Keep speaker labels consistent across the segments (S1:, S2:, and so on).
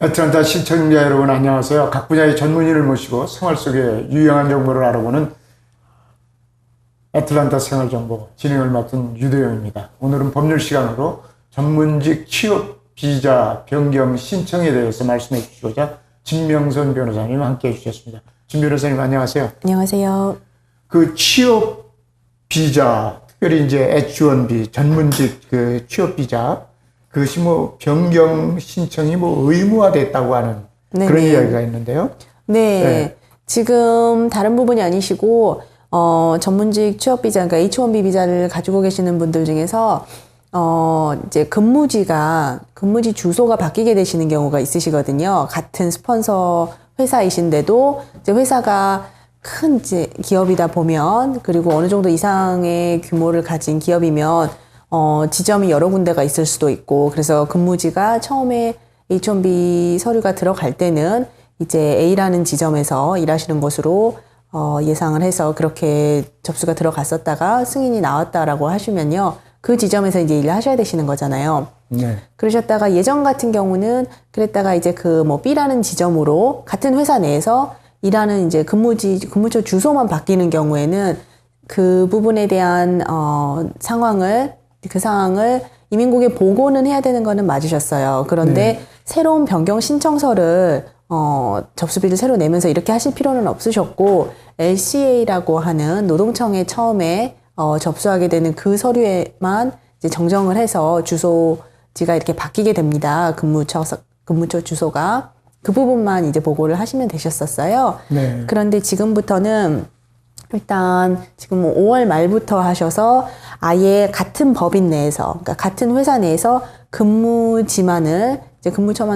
S1: 애틀란타 시청자 여러분 안녕하세요. 각 분야의 전문의를 모시고 생활 속의 유용한 정보를 알아보는 애틀란타 생활정보 진행을 맡은 유도영입니다. 오늘은 법률 시간으로 전문직 취업 비자 변경 신청에 대해서 말씀해 주시고자 진명선 변호사님 함께 해주셨습니다. 진 변호사님 안녕하세요.
S2: 안녕하세요.
S1: 그 취업 비자, 특별히 이제 H1B 전문직 그 취업 비자 그것이 뭐 변경 신청이 뭐 의무화됐다고 하는
S2: 네네.
S1: 그런 이야기가 있는데요.
S2: 네.
S1: 네.
S2: 지금 다른 부분이 아니시고, 전문직 취업 비자, 그러니까 H1B 비자를 가지고 계시는 분들 중에서, 이제 근무지 주소가 바뀌게 되시는 경우가 있으시거든요. 같은 스폰서 회사이신데도, 이제 회사가 큰 이제 기업이다 보면, 그리고 어느 정도 이상의 규모를 가진 기업이면, 지점이 여러 군데가 있을 수도 있고, 그래서 근무지가 처음에 H1B 서류가 들어갈 때는 이제 A라는 지점에서 일하시는 것으로 예상을 해서 그렇게 접수가 들어갔었다가 승인이 나왔다라고 하시면요. 그 지점에서 이제 일을 하셔야 되시는 거잖아요.
S1: 네.
S2: 그러셨다가 예전 같은 경우는 그랬다가 이제 그 뭐 B라는 지점으로 같은 회사 내에서 일하는 이제 근무처 주소만 바뀌는 경우에는 그 부분에 대한 그 상황을 이민국에 보고는 해야 되는 거는 맞으셨어요. 그런데
S1: 네.
S2: 새로운 변경 신청서를 접수비를 새로 내면서 이렇게 하실 필요는 없으셨고, LCA라고 하는 노동청에 처음에 접수하게 되는 그 서류에만 이제 정정을 해서 주소지가 이렇게 바뀌게 됩니다. 근무처 주소가. 그 부분만 이제 보고를 하시면 되셨었어요.
S1: 네.
S2: 그런데 지금부터는 일단 지금 뭐 5월 말부터 하셔서 아예 같은 법인 내에서, 그러니까 같은 회사 내에서 근무처만을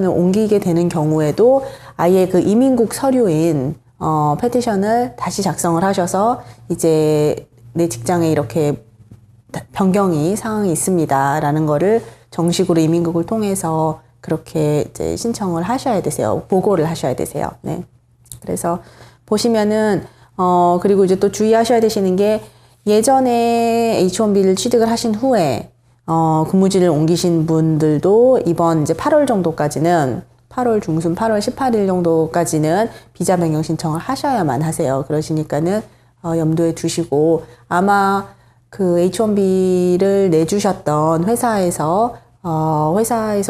S2: 옮기게 되는 경우에도 아예 그 이민국 서류인 페티션을 다시 작성을 하셔서 이제 내 직장에 이렇게 변경이 상황이 있습니다라는 거를 정식으로 이민국을 통해서 그렇게 이제 신청을 하셔야 되세요. 보고를 하셔야 되세요. 네. 그래서 보시면은 그리고 이제 또 주의하셔야 되시는 게 예전에 H1B를 취득을 하신 후에 근무지를 옮기신 분들도 이번 이제 8월 정도까지는 8월 중순 8월 18일 정도까지는 비자 변경 신청을 하셔야만 하세요. 그러시니까는 염두에 두시고 아마 그 H1B를 내주셨던 회사에서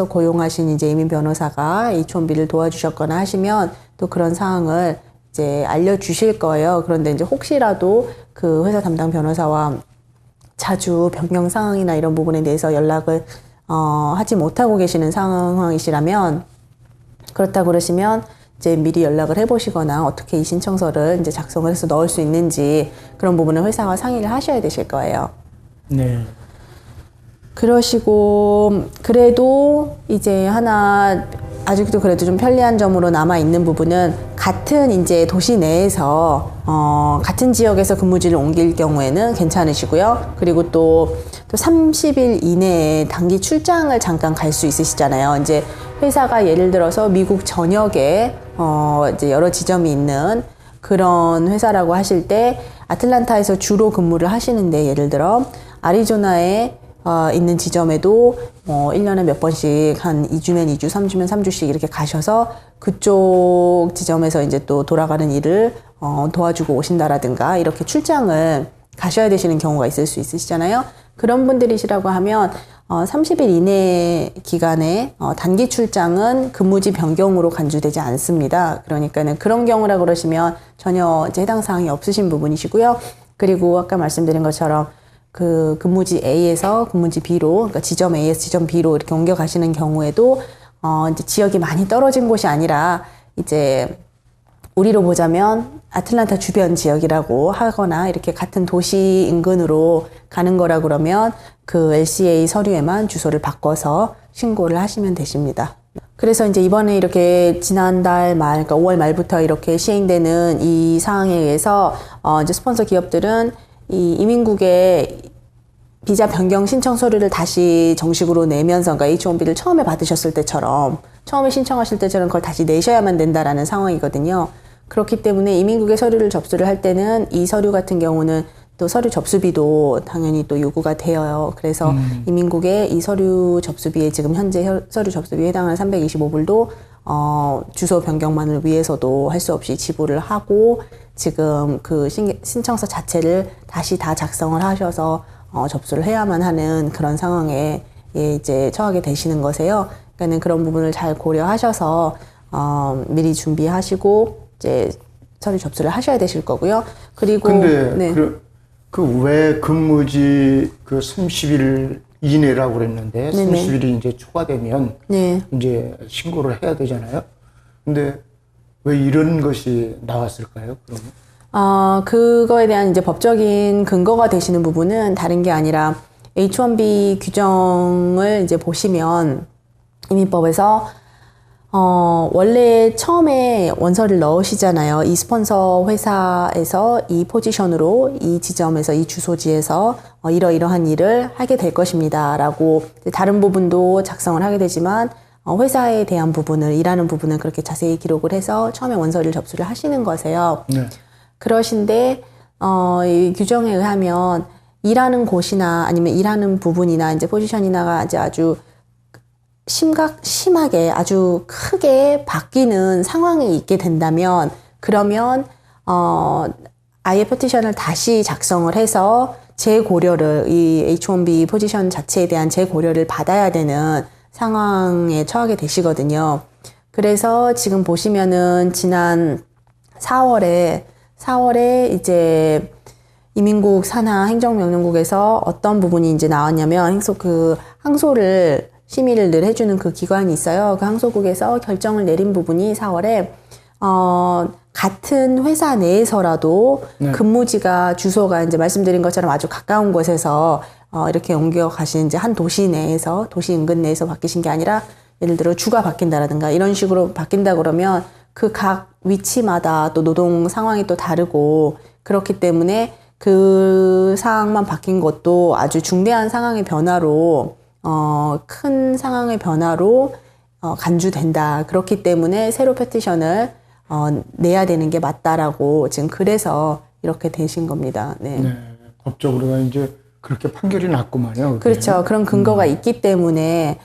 S2: 고용하신 이제 이민 변호사가 H1B를 도와주셨거나 하시면 또 그런 사항을 이제 알려주실 거예요. 그런데 이제 혹시라도 그 회사 담당 변호사와 자주 변경 상황이나 이런 부분에 대해서 연락을 하지 못하고 계시는 상황이시라면, 그렇다고 그러시면 이제 미리 연락을 해보시거나 어떻게 이 신청서를 이제 작성을 해서 넣을 수 있는지 그런 부분을 회사와 상의를 하셔야 되실 거예요.
S1: 네.
S2: 그러시고 그래도 이제 하나 아직도 그래도 좀 편리한 점으로 남아 있는 부분은 같은 이제 도시 내에서 같은 지역에서 근무지를 옮길 경우에는 괜찮으시고요. 그리고 또 30일 이내에 단기 출장을 잠깐 갈 수 있으시잖아요. 이제 회사가 예를 들어서 미국 전역에 이제 여러 지점이 있는 그런 회사라고 하실 때 아틀란타에서 주로 근무를 하시는데, 예를 들어 아리조나에 있는 지점에도 1년에 몇 번씩 한 2주면 2주, 3주면 3주씩 이렇게 가셔서 그쪽 지점에서 이제 또 돌아가는 일을 도와주고 오신다라든가 이렇게 출장을 가셔야 되시는 경우가 있을 수 있으시잖아요. 그런 분들이시라고 하면 30일 이내 기간에 단기 출장은 근무지 변경으로 간주되지 않습니다. 그러니까는 그런 경우라 그러시면 전혀 이제 해당 사항이 없으신 부분이시고요. 그리고 아까 말씀드린 것처럼 그 근무지 A에서 근무지 B로, 그러니까 지점 A에서 지점 B로 이렇게 옮겨 가시는 경우에도 이제 지역이 많이 떨어진 곳이 아니라 이제 우리로 보자면 아틀란타 주변 지역이라고 하거나 이렇게 같은 도시 인근으로 가는 거라 그러면 그 LCA 서류에만 주소를 바꿔서 신고를 하시면 되십니다. 그래서 이제 이번에 이렇게 지난달 말, 그러니까 5월 말부터 이렇게 시행되는 이 사항에 의해서 이제 스폰서 기업들은 이 이민국에 비자 변경 신청 서류를 다시 정식으로 내면서, 그러니까 H1B를 처음에 받으셨을 때처럼, 처음에 신청하실 때처럼 그걸 다시 내셔야만 된다라는 상황이거든요. 그렇기 때문에 이민국에 서류를 접수를 할 때는 이 서류 같은 경우는 또 서류 접수비도 당연히 또 요구가 되어요. 그래서 이민국에 이 서류 접수비에 지금 현재 서류 접수비에 해당하는 325불도 주소 변경만을 위해서도 할 수 없이 지불을 하고 지금 그 신청서 자체를 다시 다 작성을 하셔서 접수를 해야만 하는 그런 상황에 이제 처하게 되시는 거세요. 그러니까는 그런 부분을 잘 고려하셔서 미리 준비하시고 이제 서류 접수를 하셔야 되실 거고요. 그리고
S1: 근데
S2: 네.
S1: 그 왜 근무지 그 30일 이내라고 그랬는데
S2: 네네.
S1: 30일이 이제 초과되면
S2: 네.
S1: 이제 신고를 해야 되잖아요. 근데 왜 이런 것이 나왔을까요? 그러면?
S2: 그거에 대한 이제 법적인 근거가 되시는 부분은 다른 게 아니라 H1B 규정을 이제 보시면 이민법에서 원래 처음에 원서를 넣으시잖아요. 이 스폰서 회사에서 이 포지션으로 이 지점에서 이 주소지에서 이러이러한 일을 하게 될 것입니다. 라고 다른 부분도 작성을 하게 되지만 회사에 대한 부분을, 일하는 부분을 그렇게 자세히 기록을 해서 처음에 원서를 접수를 하시는 거세요.
S1: 네.
S2: 그러신데, 이 규정에 의하면 일하는 곳이나 아니면 일하는 부분이나 이제 포지션이나가 이제 아주 심하게 아주 크게 바뀌는 상황이 있게 된다면 그러면 아예 페티션을 다시 작성을 해서 재고려를 이 H1B 포지션 자체에 대한 재고려를 받아야 되는 상황에 처하게 되시거든요. 그래서 지금 보시면은 지난 4월에 이제 이민국 산하 행정명령국에서 어떤 부분이 이제 나왔냐면 항소를 심의를 늘 해주는 그 기관이 있어요. 그 항소국에서 결정을 내린 부분이 4월에 같은 회사 내에서라도
S1: 네.
S2: 근무지가 주소가 이제 말씀드린 것처럼 아주 가까운 곳에서 이렇게 옮겨 가신 이제 한 도시 내에서 도시 인근 내에서 바뀌신 게 아니라 예를 들어 주가 바뀐다라든가 이런 식으로 바뀐다 그러면 그 각 위치마다 또 노동 상황이 또 다르고 그렇기 때문에 그 상황만 바뀐 것도 아주 중대한 상황의 변화로 큰 상황의 변화로 간주된다. 그렇기 때문에 새로 페티션을 내야 되는 게 맞다라고 지금 그래서 이렇게 되신 겁니다. 네.
S1: 네. 법적으로가 이제 그렇게 판결이 났구만요. 그게.
S2: 그렇죠. 그런 근거가 있기 때문에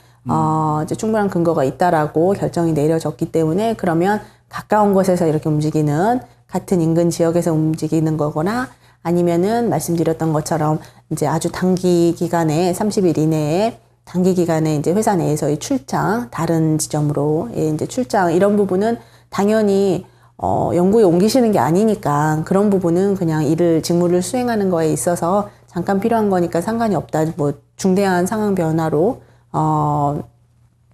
S2: 이제 충분한 근거가 있다라고 결정이 내려졌기 때문에 그러면 가까운 곳에서 이렇게 움직이는 같은 인근 지역에서 움직이는 거거나 아니면은 말씀드렸던 것처럼 이제 아주 단기 기간에 30일 이내에 단기 기간에 이제 회사 내에서의 출장, 다른 지점으로 이제 출장 이런 부분은 당연히 영구에 옮기시는 게 아니니까 그런 부분은 그냥 직무를 수행하는 거에 있어서 잠깐 필요한 거니까 상관이 없다. 뭐 중대한 상황 변화로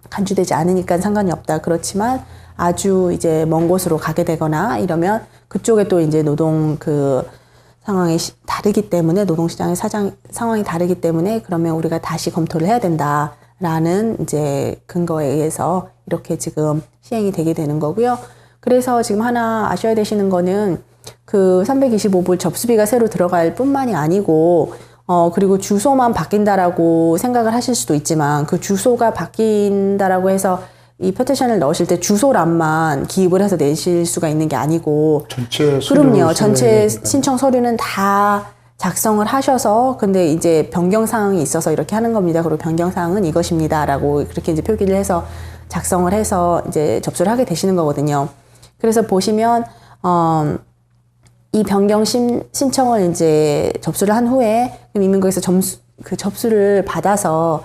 S2: 간주되지 않으니까 상관이 없다. 그렇지만 아주 이제 먼 곳으로 가게 되거나 이러면 그쪽에 또 이제 노동 상황이 다르기 때문에 노동시장의 상황이 다르기 때문에 그러면 우리가 다시 검토를 해야 된다라는 이제 근거에 의해서 이렇게 지금 시행이 되게 되는 거고요. 그래서 지금 하나 아셔야 되시는 거는 그 325불 접수비가 새로 들어갈 뿐만이 아니고 그리고 주소만 바뀐다라고 생각을 하실 수도 있지만 그 주소가 바뀐다라고 해서 이 페티션을 넣으실 때 주소란만 기입을 해서 내실 수가 있는 게 아니고 그럼요. 전체 신청 서류는 다 작성을 하셔서 근데 이제 변경 사항이 있어서 이렇게 하는 겁니다. 그리고 변경 사항은 이것입니다라고 그렇게 이제 표기를 해서 작성을 해서 이제 접수를 하게 되시는 거거든요. 그래서 보시면 이 변경 신청을 이제 접수를 한 후에 이민국에서 접수를 받아서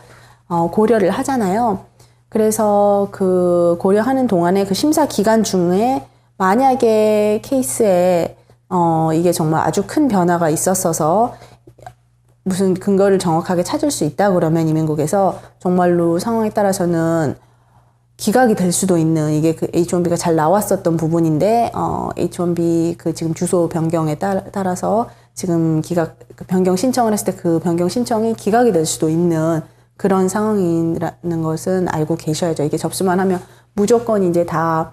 S2: 고려를 하잖아요. 그래서 그 고려하는 동안에 그 심사 기간 중에 만약에 케이스에 이게 정말 아주 큰 변화가 있었어서 무슨 근거를 정확하게 찾을 수 있다 그러면 이민국에서 정말로 상황에 따라서는 기각이 될 수도 있는 이게 그 H1B가 잘 나왔었던 부분인데 H1B 그 지금 주소 변경에 따라서 지금 그 변경 신청을 했을 때 그 변경 신청이 기각이 될 수도 있는 그런 상황이라는 것은 알고 계셔야죠. 이게 접수만 하면 무조건 이제 다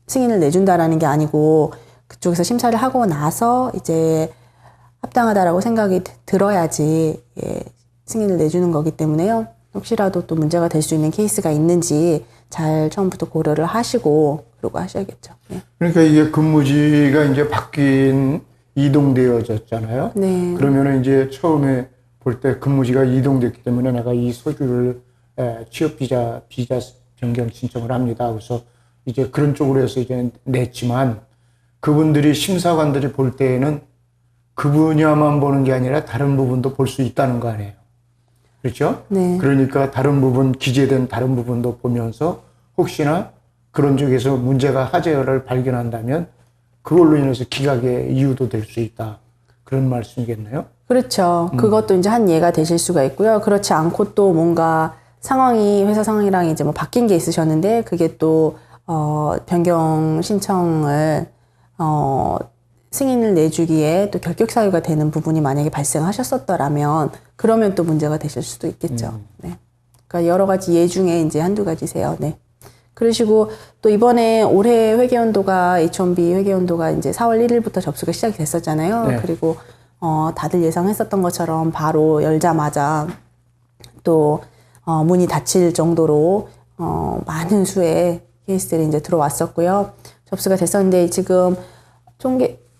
S2: 승인을 내준다라는 게 아니고 그쪽에서 심사를 하고 나서 이제 합당하다라고 생각이 들어야지 승인을 내주는 거기 때문에요. 혹시라도 또 문제가 될 수 있는 케이스가 있는지 잘 처음부터 고려를 하시고 그러고 하셔야겠죠. 네.
S1: 그러니까 이게 근무지가 이제 이동되어졌잖아요.
S2: 네.
S1: 그러면은 이제 처음에 볼 때 근무지가 이동됐기 때문에 내가 이 서류를 취업 비자 변경 신청을 합니다. 그래서 이제 그런 쪽으로 해서 이제 냈지만 그분들이 심사관들이 볼 때에는 그 분야만 보는 게 아니라 다른 부분도 볼 수 있다는 거 아니에요. 그렇죠?
S2: 네.
S1: 그러니까 다른 부분, 기재된 다른 부분도 보면서 혹시나 그런 쪽에서 문제가 하재를 발견한다면 그걸로 인해서 기각의 이유도 될 수 있다. 그런 말씀이겠네요.
S2: 그렇죠. 그것도 이제 한 예가 되실 수가 있고요. 그렇지 않고 또 뭔가 상황이, 회사 상황이랑 이제 뭐 바뀐 게 있으셨는데 그게 또, 변경 신청을, 승인을 내주기에 또 결격 사유가 되는 부분이 만약에 발생하셨었더라면 그러면 또 문제가 되실 수도 있겠죠. 네. 그러니까 여러 가지 예 중에 이제 한두 가지세요. 네. 그러시고 또 이번에 올해 회계연도가 H1B 회계연도가 이제 4월 1일부터 접수가 시작이 됐었잖아요.
S1: 네.
S2: 그리고 다들 예상했었던 것처럼 바로 열자마자 또 문이 닫힐 정도로 많은 수의 케이스들이 이제 들어왔었고요. 접수가 됐었는데 지금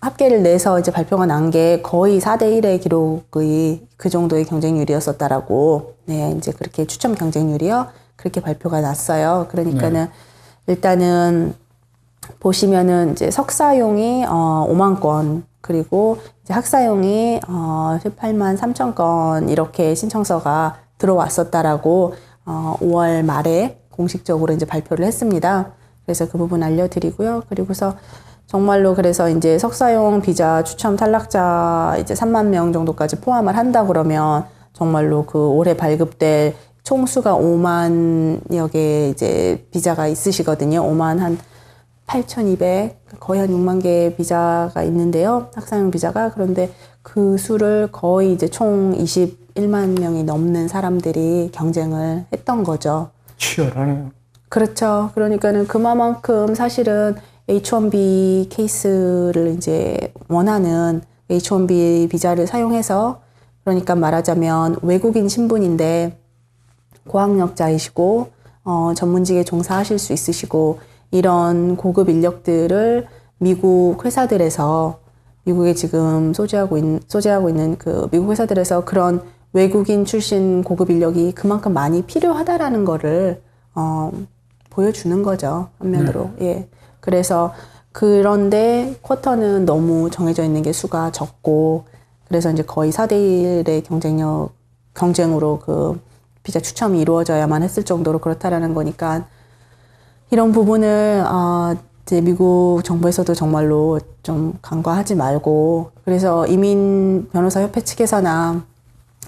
S2: 합계를 내서 이제 발표가 난 게 거의 4대1의 기록의 그 정도의 경쟁률이었었다라고, 네, 이제 그렇게 추첨 경쟁률이요. 그렇게 발표가 났어요. 그러니까는 일단은 보시면은 이제 석사용이 5만 건, 그리고 이제 학사용이 18만 3천 건 이렇게 신청서가 들어왔었다라고 5월 말에 공식적으로 이제 발표를 했습니다. 그래서 그 부분 알려드리고요. 그리고서 정말로 그래서 이제 석사용 비자 추첨 탈락자 이제 3만 명 정도까지 포함을 한다 그러면 정말로 그 올해 발급될 총수가 5만여 개 이제 비자가 있으시거든요. 5만 한 8,200, 거의 한 6만 개의 비자가 있는데요. 학사용 비자가. 그런데 그 수를 거의 이제 총 21만 명이 넘는 사람들이 경쟁을 했던 거죠.
S1: 치열하네요.
S2: 그렇죠. 그러니까는 그만큼 사실은 H1B 케이스를 이제 원하는 H1B 비자를 사용해서, 그러니까 말하자면 외국인 신분인데 고학력자이시고 전문직에 종사하실 수 있으시고 이런 고급 인력들을 미국 회사들에서, 미국에 지금 소재하고 있는 그 미국 회사들에서 그런 외국인 출신 고급 인력이 그만큼 많이 필요하다라는 거를 보여주는 거죠. 한면으로. 예. 그래서 그런데 쿼터는 너무 정해져 있는 게 수가 적고, 그래서 이제 거의 4대1의 경쟁으로 그 비자 추첨이 이루어져야만 했을 정도로 그렇다라는 거니까 이런 부분을 이제 미국 정부에서도 정말로 좀 간과하지 말고, 그래서 이민 변호사 협회 측에서나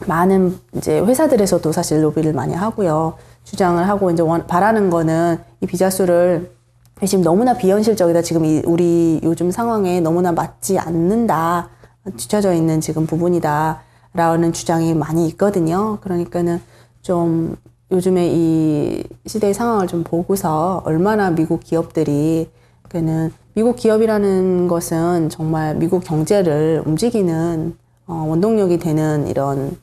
S2: 많은 이제 회사들에서도 사실 로비를 많이 하고요. 주장을 하고 이제 바라는 거는 이 비자 수를 지금 너무나 비현실적이다. 지금 우리 요즘 상황에 너무나 맞지 않는다. 뒤처져 있는 지금 부분이다. 라는 주장이 많이 있거든요. 그러니까는 좀 요즘에 이 시대의 상황을 좀 보고서 얼마나 미국 기업들이, 그는 미국 기업이라는 것은 정말 미국 경제를 움직이는 원동력이 되는 이런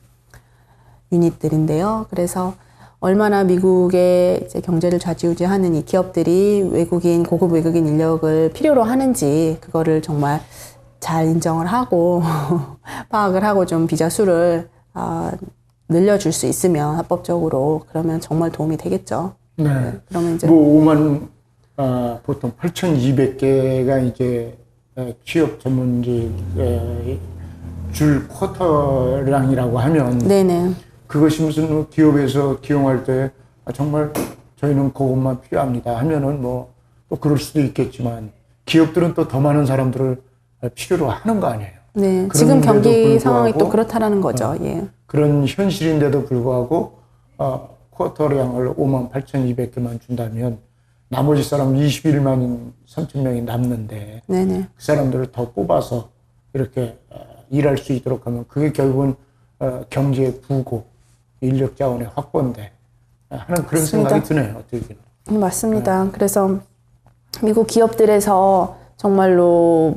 S2: 유닛들인데요. 그래서 얼마나 미국의 이제 경제를 좌지우지하는 이 기업들이 고급 외국인 인력을 필요로 하는지 그거를 정말 잘 인정을 하고 파악을 하고 좀 비자 수를 늘려줄 수 있으면 합법적으로, 그러면 정말 도움이 되겠죠.
S1: 네.
S2: 그러면 이제
S1: 뭐 5만 보통 8,200개가 이제 취업 전문직 줄 쿼터량이라고 하면
S2: 네네.
S1: 그것이 무슨 기업에서 기용할 때 정말 저희는 그것만 필요합니다 하면은 뭐 또 그럴 수도 있겠지만 기업들은 또 더 많은 사람들을 필요로 하는 거 아니에요.
S2: 네. 지금 경기
S1: 불구하고,
S2: 상황이 또 그렇다라는 거죠. 예.
S1: 그런 현실인데도 불구하고 쿼터량을 58,200개만 준다면 나머지 사람 21만 3천 명이 남는데
S2: 네네.
S1: 그 사람들을 더 뽑아서 이렇게 일할 수 있도록 하면 그게 결국은 경제의 부고 인력 자원의 확보인데 하는 그런
S2: 맞습니다.
S1: 생각이 드네요. 어떻게
S2: 맞습니다. 그래서 미국 기업들에서 정말로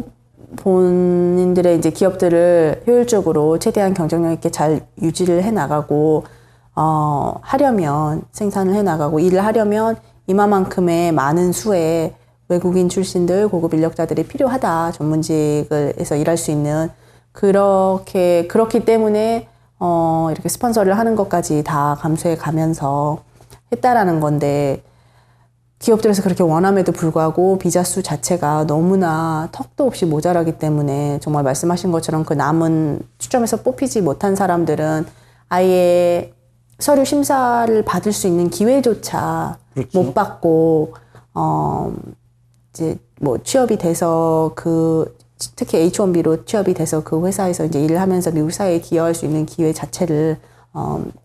S2: 본인들의 이제 기업들을 효율적으로 최대한 경쟁력 있게 잘 유지를 해 나가고 하려면, 생산을 해 나가고 일을 하려면 이만큼의 많은 수의 외국인 출신들 고급 인력자들이 필요하다. 전문직에서 일할 수 있는, 그렇기 때문에 이렇게 스폰서를 하는 것까지 다 감수해 가면서 했다라는 건데, 기업들에서 그렇게 원함에도 불구하고 비자 수 자체가 너무나 턱도 없이 모자라기 때문에 정말 말씀하신 것처럼 그 남은 추첨해서 뽑히지 못한 사람들은 아예 서류 심사를 받을 수 있는 기회조차
S1: 그렇죠.
S2: 못 받고 이제 뭐 취업이 돼서 특히 H1B로 취업이 돼서 그 회사에서 이제 일을 하면서 미국 사회에 기여할 수 있는 기회 자체를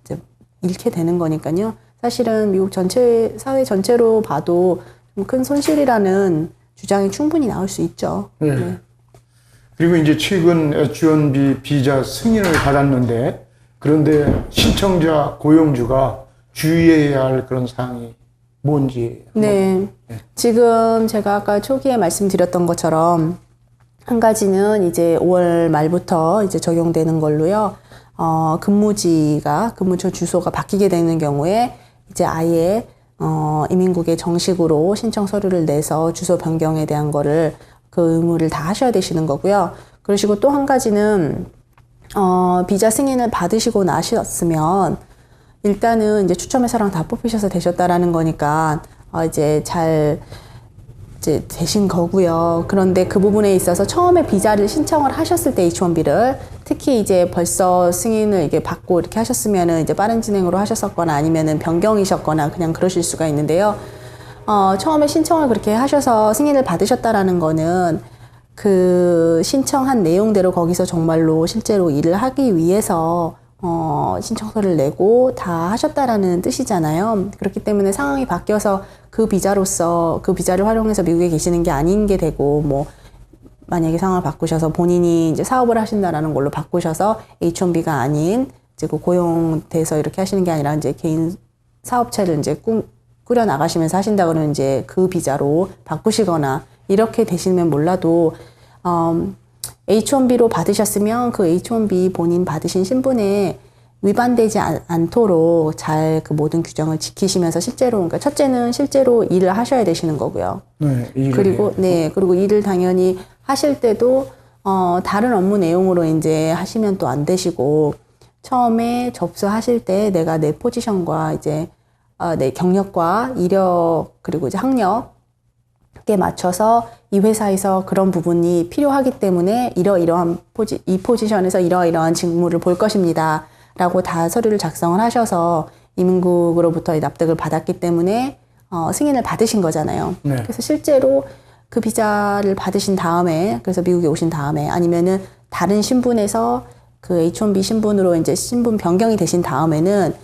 S2: 이제 잃게 되는 거니까요. 사실은 미국 전체 사회 전체로 봐도 좀 큰 손실이라는 주장이 충분히 나올 수 있죠.
S1: 네.
S2: 네.
S1: 그리고 이제 최근 H1B 비자 승인을 받았는데 그런데 신청자 고용주가 주의해야 할 그런 사항이 뭔지.
S2: 네. 지금 제가 아까 초기에 말씀드렸던 것처럼 한 가지는 이제 5월 말부터 이제 적용되는 걸로요. 근무처 주소가 바뀌게 되는 경우에 이제 아예 이민국에 정식으로 신청 서류를 내서 주소 변경에 대한 거를 그 의무를 다 하셔야 되시는 거고요. 그러시고 또 한 가지는 비자 승인을 받으시고 나셨으면 일단은 이제 추첨회사랑 다 뽑히셔서 되셨다라는 거니까 이제 되신 거고요. 그런데 그 부분에 있어서 처음에 비자를 신청을 하셨을 때 H1B를 특히 이제 벌써 승인을 이게 받고 이렇게 하셨으면은 이제 빠른 진행으로 하셨었거나 아니면은 변경이셨거나 그냥 그러실 수가 있는데요. 처음에 신청을 그렇게 하셔서 승인을 받으셨다라는 거는 그 신청한 내용대로 거기서 정말로 실제로 일을 하기 위해서 신청서를 내고 다 하셨다라는 뜻이잖아요. 그렇기 때문에 상황이 바뀌어서 그 비자로서 그 비자를 활용해서 미국에 계시는 게 아닌 게 되고 뭐 만약에 상황을 바꾸셔서 본인이 이제 사업을 하신다라는 걸로 바꾸셔서 H1B가 아닌 이제 그 고용돼서 이렇게 하시는 게 아니라 이제 개인 사업체를 이제 꾸려 나가시면서 하신다 그러면 이제 그 비자로 바꾸시거나 이렇게 되시면 몰라도 H1B로 받으셨으면 그 H1B 본인 받으신 신분에 위반되지 않도록 잘 그 모든 규정을 지키시면서 실제로, 그러니까 첫째는 실제로 일을 하셔야 되시는 거고요.
S1: 네,
S2: 그리고, 네, 그리고 일을 당연히 하실 때도, 다른 업무 내용으로 이제 하시면 또 안 되시고, 처음에 접수하실 때 내가 내 포지션과 이제, 내 경력과 이력, 그리고 이제 학력에 맞춰서 이 회사에서 그런 부분이 필요하기 때문에 이러이러한 이 포지션에서 이러이러한 직무를 볼 것입니다. 라고 다 서류를 작성을 하셔서 이민국으로부터 납득을 받았기 때문에 승인을 받으신 거잖아요.
S1: 네.
S2: 그래서 실제로 그 비자를 받으신 다음에, 그래서 미국에 오신 다음에 아니면은 다른 신분에서 그 H1B 신분으로 이제 신분 변경이 되신 다음에는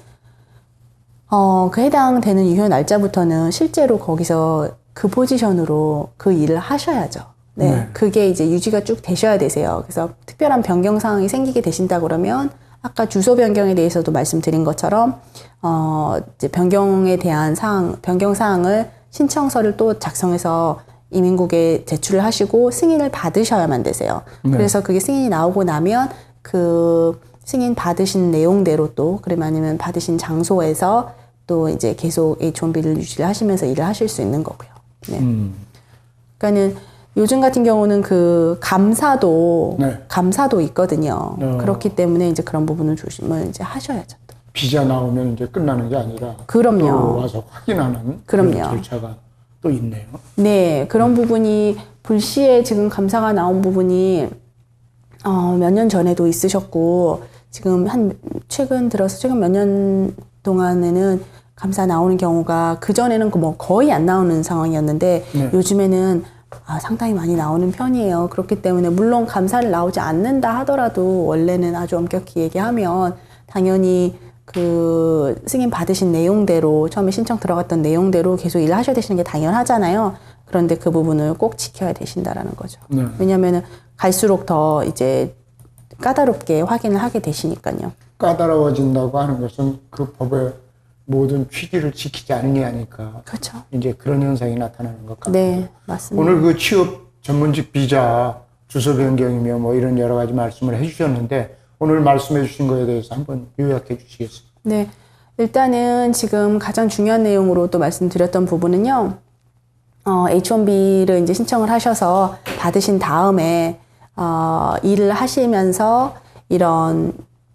S2: 그 해당되는 유효 날짜부터는 실제로 거기서 그 포지션으로 그 일을 하셔야죠. 네. 그게 이제 유지가 쭉 되셔야 되세요. 그래서 특별한 변경 사항이 생기게 되신다 그러면 아까 주소 변경에 대해서도 말씀드린 것처럼 이제 변경에 대한 변경 사항을 신청서를 또 작성해서 이민국에 제출을 하시고 승인을 받으셔야만 되세요.
S1: 네.
S2: 그래서 그게 승인이 나오고 나면 그 승인 받으신 내용대로 또 그러면 아니면 받으신 장소에서 또 이제 계속 H1B를 유지를 하시면서 일을 하실 수 있는 거고요. 네. 그러니까는 요즘 같은 경우는 그 감사도 있거든요. 그렇기 때문에 이제 그런 부분을 조심을 이제 하셔야죠.
S1: 비자 나오면 이제 끝나는 게 아니라
S2: 그럼요.
S1: 또 와서 확인하는 그런 절차가 또 있네요. 네,
S2: 그런 부분이 불시에 지금 감사가 나온 부분이 몇 년 전에도 있으셨고 지금 최근 몇 년 동안에는 감사 나오는 경우가 그전에는 뭐 거의 안 나오는 상황이었는데 요즘에는 상당히 많이 나오는 편이에요. 그렇기 때문에 물론 감사를 나오지 않는다 하더라도 원래는 아주 엄격히 얘기하면 당연히 그 승인 받으신 내용대로 처음에 신청 들어갔던 내용대로 계속 일을 하셔야 되시는 게 당연하잖아요. 그런데 그 부분을 꼭 지켜야 되신다라는 거죠. 왜냐하면 갈수록 더 이제 까다롭게 확인을 하게 되시니까요.
S1: 까다로워진다고 하는 것은 그 법의 모든 취지를 지키지 않는 게 아닐까.
S2: 그렇죠.
S1: 이제 그런 현상이 나타나는 것 같아요.
S2: 네, 맞습니다.
S1: 오늘 그 취업 전문직 비자 주소 변경이며 뭐 이런 여러 가지 말씀을 해주셨는데 오늘 말씀해 주신 거에 대해서 한번 요약해 주시겠습니까?
S2: 네, 일단은 지금 가장 중요한 내용으로 또 말씀드렸던 부분은요. H1B를 이제 신청을 하셔서 받으신 다음에 일을 하시면서 이런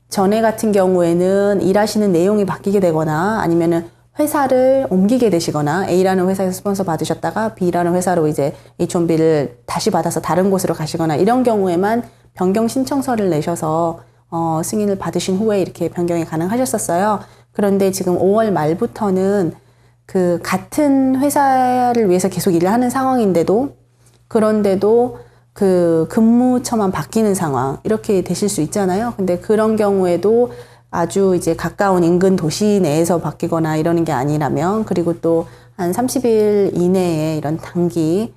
S2: 전에 같은 경우에는 일하시는 내용이 바뀌게 되거나 아니면은 회사를 옮기게 되시거나 A라는 회사에서 스폰서 받으셨다가 B라는 회사로 이제 H1B를 다시 받아서 다른 곳으로 가시거나 이런 경우에만 변경 신청서를 내셔서 승인을 받으신 후에 이렇게 변경이 가능하셨었어요. 그런데 지금 5월 말부터는 그 같은 회사를 위해서 계속 일을 하는 상황인데도 그런데도 그 근무처만 바뀌는 상황 이렇게 되실 수 있잖아요. 근데 그런 경우에도 아주 이제 가까운 인근 도시 내에서 바뀌거나 이러는 게 아니라면 그리고 또 한 30일 이내에 이런 단기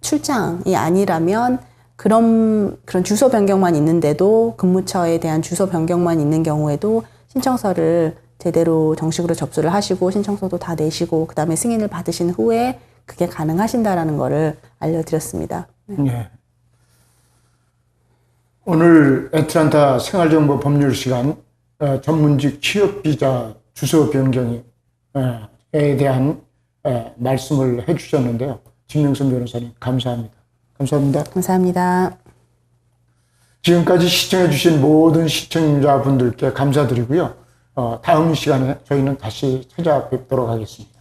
S2: 출장이 아니라면 그런 주소 변경만 있는데도 근무처에 대한 주소 변경만 있는 경우에도 신청서를 제대로 정식으로 접수를 하시고 신청서도 다 내시고 그다음에 승인을 받으신 후에 그게 가능하신다라는 거를 알려드렸습니다.
S1: 네. 오늘 애틀란타 생활정보 법률 시간 전문직 취업비자 주소 변경에 대한 말씀을 해주셨는데요. 진명선 변호사님 감사합니다. 감사합니다.
S2: 감사합니다.
S1: 지금까지 시청해주신 모든 시청자분들께 감사드리고요. 다음 시간에 저희는 다시 찾아뵙도록 하겠습니다.